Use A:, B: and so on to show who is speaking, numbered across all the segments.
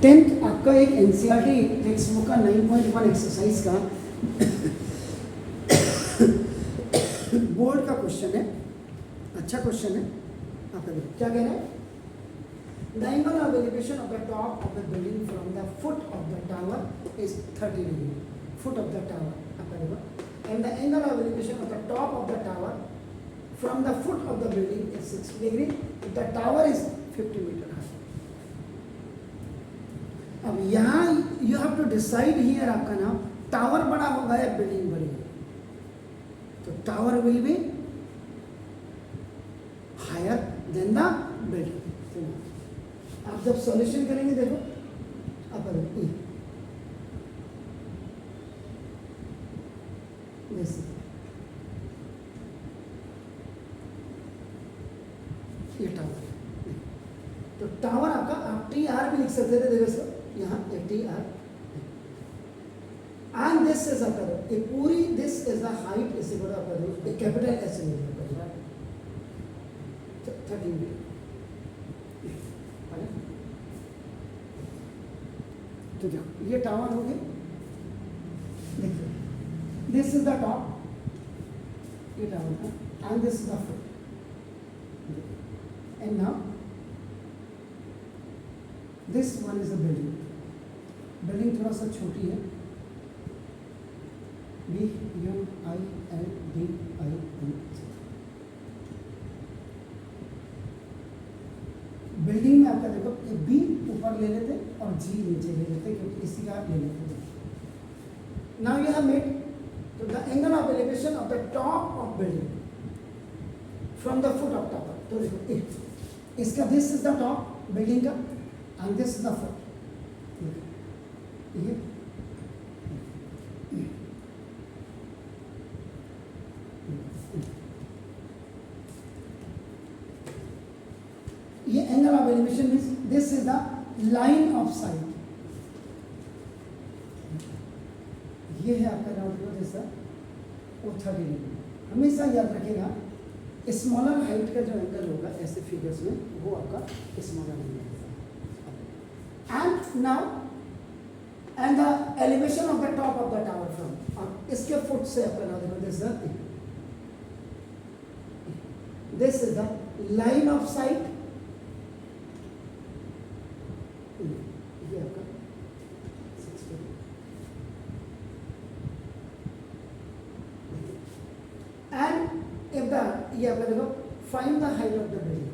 A: Tenth आपका एक NCERT text book का 9.1 एक्सरसाइज का बोर्ड का क्वेश्चन है, अच्छा क्वेश्चन है। आपका देखो क्या कह रहा है, the angle of elevation of the top of the building from the foot of the tower is 30 degree, foot of the tower. आपका देखो, and the angle of elevation of the top of the tower from the foot of the building is 60 degree, the tower is 50 metre high. अब यहाँ you have to decide here, आपका नाम tower बड़ा होगा या building बड़ी होगी। तो tower will be higher then the building. आप जब सॉल्यूशन करेंगे देखो, अब ये टावर है, तो टावर आपका आप टी आर भी लिख सकते थे, देखो सर यहाँ T R, and this is आपका पूरी, this is the height is equal to आपका कैपिटल एस ले लो 30 मीटर। तो देखो ये टावर हो गया, देखो दिस इज द टॉप, ये टावर का, and this is the foot, and now this one is a building. Building थोड़ा सा छोटी है, B U I L D I N. Building में आपका देखो ये बी ऊपर ले लेते और जी नीचे ले लेते, क्योंकि इसी का ले लेते। नाउ यू हैव मेड तो the angle of elevation of the top of building from the foot of tower. तो देखो इसका this is the top building का, and this is the foot. ये angle of elevation means this is the line of sight. ये है आपका round जैसा वो 30 डिग्री। हमेशा याद रखिएगा स्मॉलर हाइट का जो एंगल होगा ऐसे फिगर्स में, वो आपका स्मॉलर एंगल है। And now and the elevation of the top of the tower from, और इसके फुट से आपका नाम देखो this is the line of sight. ये आपका 60 एंड इफ द, ये आपका देखो find the height of the building.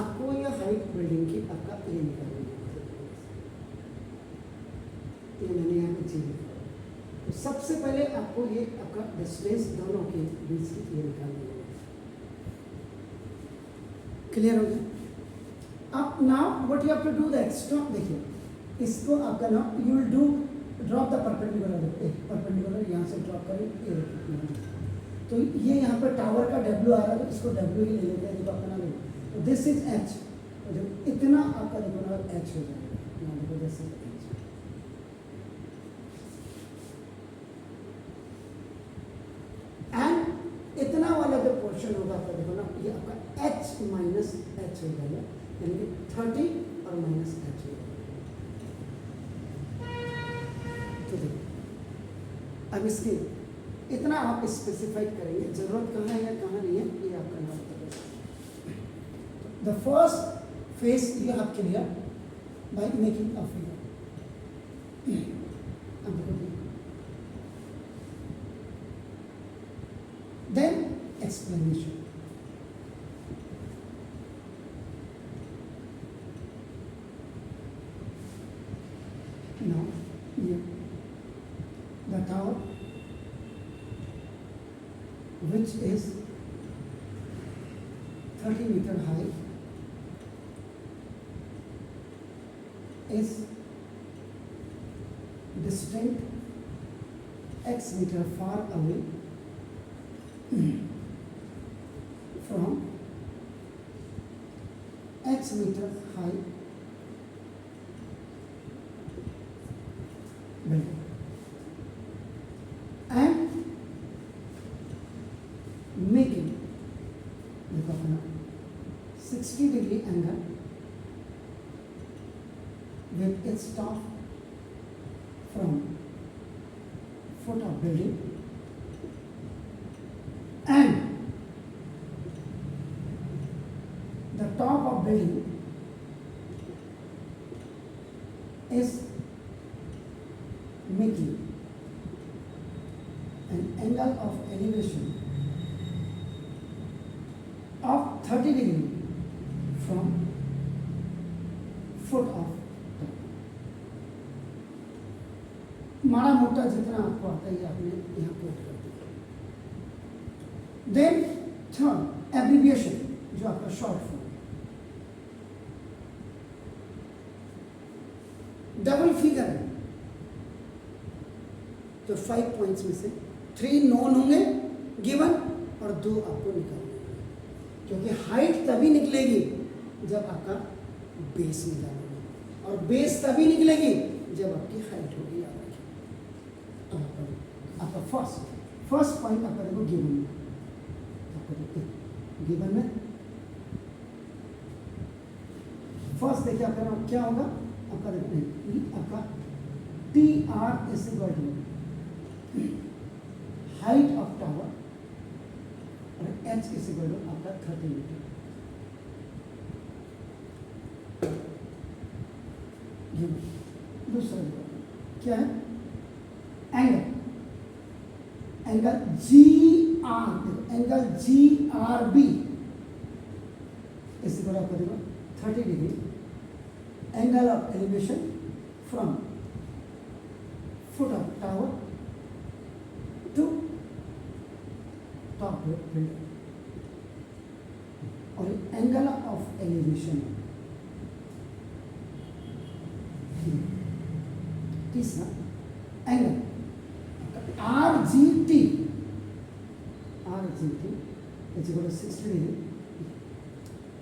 A: आपको ये हाइट बिल्डिंग की आपका ये निकालनी है, ये मैंने यहाँ पे चीज लिखा। तो सबसे पहले आपको ये आपका डिस्टेंस दोनों के बीच की ये निकालनी है। क्लियर हो गया? अब now what you have to do the extra, देखिए इसको आपका नाम you will do drop the perpendicular, perpendicular यहाँ से ड्रॉप करें। तो ये यहाँ पर टावर का डब्ल्यू आ रहा है, तो इसको डब्ल्यू ही ले लेते हैं, देखो अपना ले। तो दिस इज एच, तो देखो इतना आपका देखो ना एच हो जाएगा, यहाँ देखो दिस इज एच। एंड इतना वाला जो पोर्शन होगा आपका देखो ना, ये आपका एच माइनस एच हो जाएगा, यानी कि 30 और माइनस एच हो जाएगा। तो देखो अब इसके इतना आप स्पेसिफाई करेंगे, जरूरत कहाँ है या कहाँ नहीं है, ये आपका नाम बताइए। The first face you have clear by making a figure. Then explanation. Now, here, the tower, which is 30 meter high, is distant x meter far away from x meter high building, and making देखो अपना 60 degree angle with its top from foot of building and the top of building is making an angle of elevation of 30 degree from foot of top. माड़ा मोटा जितना आपको आता है आपने यहाँ कोट कर दिया. देन थर्ड एब्रिविएशन जो आपका शॉर्ट फॉर्म डबल फिगर है तो 5 पॉइंट्स में से 3 नॉन होंगे गिवन और 2 आपको निकालने होंगे क्योंकि हाइट तभी निकलेगी जब आपका बेस निकालोगे और बेस तभी निकलेगी जब आपकी हाइट होगी. याद रखिए. आपका फर्स्ट पॉइंट आपका देखो गिवन में आपको देखते हैं गिवन में फर्स्ट देखिए आपका नाम क्या होगा आपका देखते हैं आपका TR is equal to height of tower और H इज इक्वल टू आपका 30 मीटर. दूसरा क्या है angle GR angle GRB is equal आपका देखो 30 degree angle of elevation from foot of tower to top building और एंगल ऑफ एलिवेशन तीसरा angle RGT is equal to 60 degree.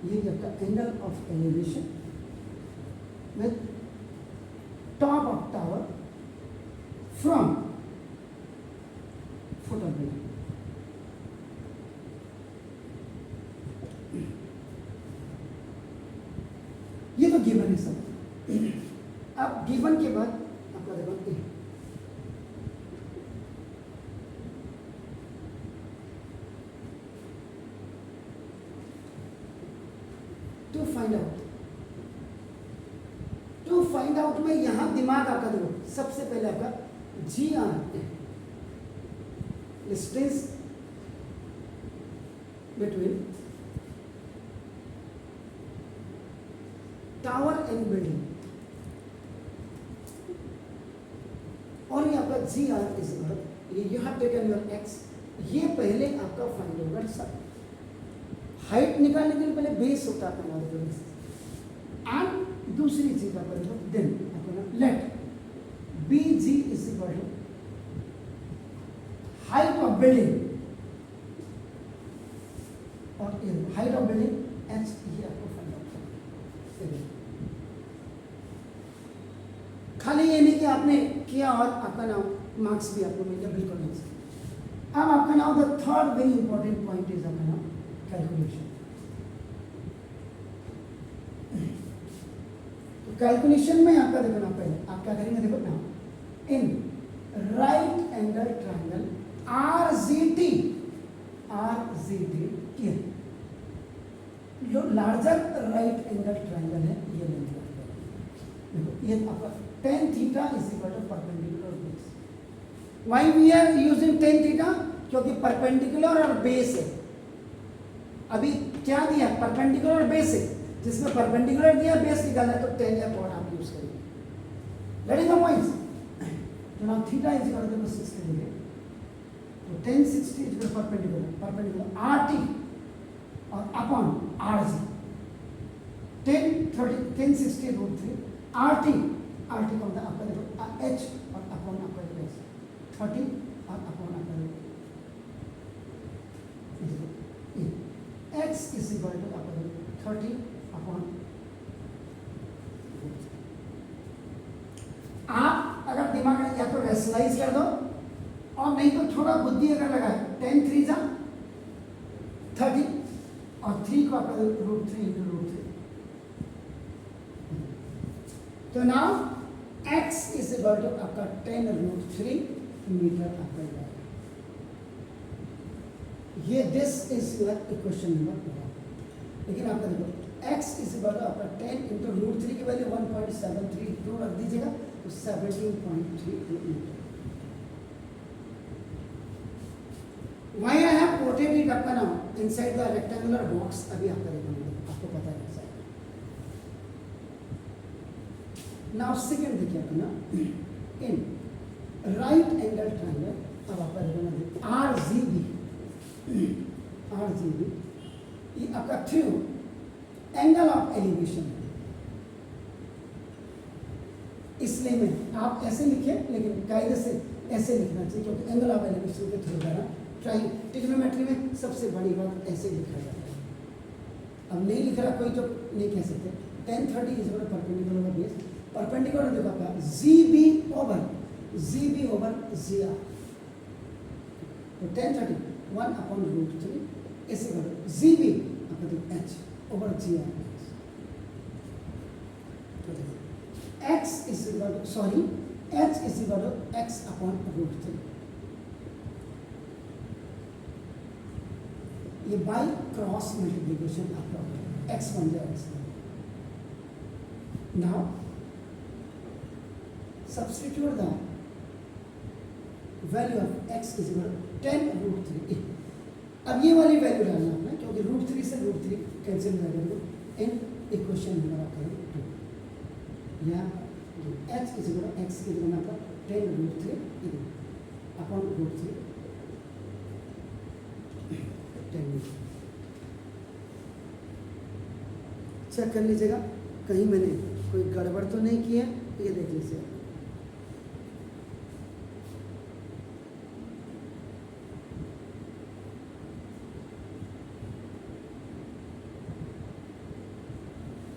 A: ये आपका angle of elevation with top of tower from foot of building. ये तो given है सब. अब given के बाद आपका देखो टू फाइंड आउट में यहां दिमाग आपका देखो सबसे पहले आपका GR distance between tower and building और ये आपका GR is you have taken your x. ये पहले आपका फाइंड होगा सब. हाइट निकालने के लिए पहले बेस होता है हमारे बेस एंड दूसरी चीज आपका देन आपका let BG is equal to height of building और हाइट ऑफ बिल्डिंग H ये आपको फाइंड आउट करना. खाली ये नहीं कि आपने किया और आपका नाम मार्क्स भी आपको मिल गया बिल्कुल नहीं. अब आपका नाम the third very important point is आपका नाम कैलकुलेशन. तो कैलकुलेशन में आपका देखो ना पहले आप क्या करेंगे देखो ना in right angle triangle RGT क्या जो लार्जर राइट एंगल ट्रायंगल है ये लेंथ देखो ये आपका tan theta is equal to perpendicular base. Why we are using tan theta क्योंकि परपेंडिकुलर और बेस है. अभी क्या दिया परपेंडिकुलर और बेस है जिसमें परपेंडिकुलर दिया बेस निकालना है तो tan या cot आप यूज करेंगे. Getting the points. तो now theta is equal to 60 degree तो tan 60 is equal to perpendicular RT और upon RG tan 60 root 3 RT कौन था आपका देखो H और अपॉन आपका बेस 30 और अपॉन आपका x इज इक्वल टू आपका 30 अपॉन. आप अगर दिमाग में या तो रेशनलाइज कर दो और नहीं तो थोड़ा बुद्धि अगर लगाए tan 3 जा 30 और 3 को आपका रूट 3 इंटू रूट 3 तो now x is equal to आपका 10√3 मीटर आपका जाएगा। ये this is your equation number 1। लेकिन आपका देखो x इज इक्वल टू आपका 10 इंटू √3 की वैल्यू 1.73 रख दीजिएगा तो 17.32 metre. Why I have quoted it आपका नाम inside the rectangular box, अभी आपका देखो आपको पता है कैसा है। Now second देखिए आपका ना in right angle triangle, अब आपका देखो ना RGB ये आपका through angle of elevation है। इसलिए मैं आप ऐसे लिखे, लेकिन कायदे से ऐसे लिखना चाहिए क्योंकि एंगल ऑफ एलिवेशन के थ्रू द्वारा ट्रिग्नोमेट्री में सबसे बड़ी बात ऐसे लिखा जाता है। अब नहीं लिख रहा कोई तो नहीं कह सकते 1030 इज परपेंडिकुलर बेस, परपेंडिकुलर देखो आपका GB ओवर GR, तो 1030 1/√3 ऐसे करो GB आपका देखो H over GR, H is equal to X upon √3। ये बाई क्रॉस मल्टीप्लिकेशन आपका x बन जाएगा x। Now substitute the value of x is equal 10√3। अब ये वाली वैल्यू डालना आपने क्योंकि √3 से √3 कैंसिल हो जाएगा इन इक्वेशन नंबर आपका 2 या h इज इक्वल x की जगह आपका 10√3 अपॉन √3 चेक कर लीजिएगा कहीं मैंने कोई गड़बड़ तो नहीं की है। ये देख लीजिए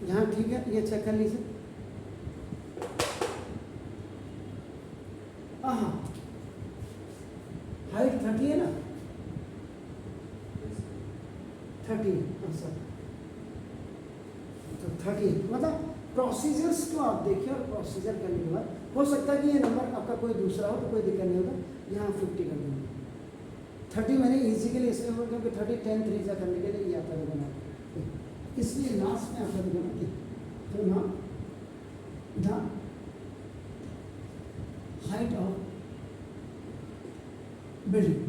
A: यहाँ ठीक है, ये चेक कर लीजिए। हाँ हाइट 30 है ना, 30 तो 30 मतलब प्रोसीजर्स को आप देखिए और प्रोसीजर करने के बाद हो सकता है कि ये नंबर आपका कोई दूसरा हो तो कोई दिक्कत नहीं होगा। यहाँ 50 कर देंगे 30 मैंने इजी के लिए इसलिए होगा क्योंकि 30 10 3 जा करने के लिए ये आता है बना, इसलिए लास्ट में आपका बना तो ना द हाइट ऑफ बिल्डिंग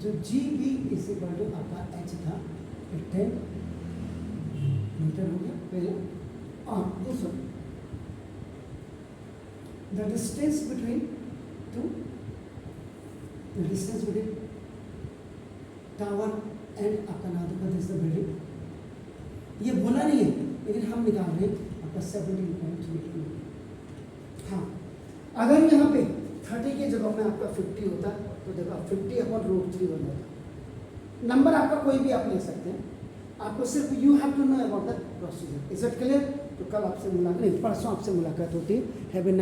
A: जो GB इज इक्वल टू आपका H था 10 मीटर हो गया पहले, और दूसरा the distance between tower and आपका नाम दिस द बिल्डिंग। ये बोला नहीं है लेकिन हम निकाल रहे हैं आपका 17.3। हाँ अगर यहाँ पे 30 की जगह में आपका 50 होता तो देखो 50/√3 हो जाता। नंबर आपका कोई भी आप ले सकते हैं, आपको सिर्फ you have to know about the procedure. Is it clear? तो कल आपसे मुलाकात नहीं परसों आपसे मुलाकात होती है। Have a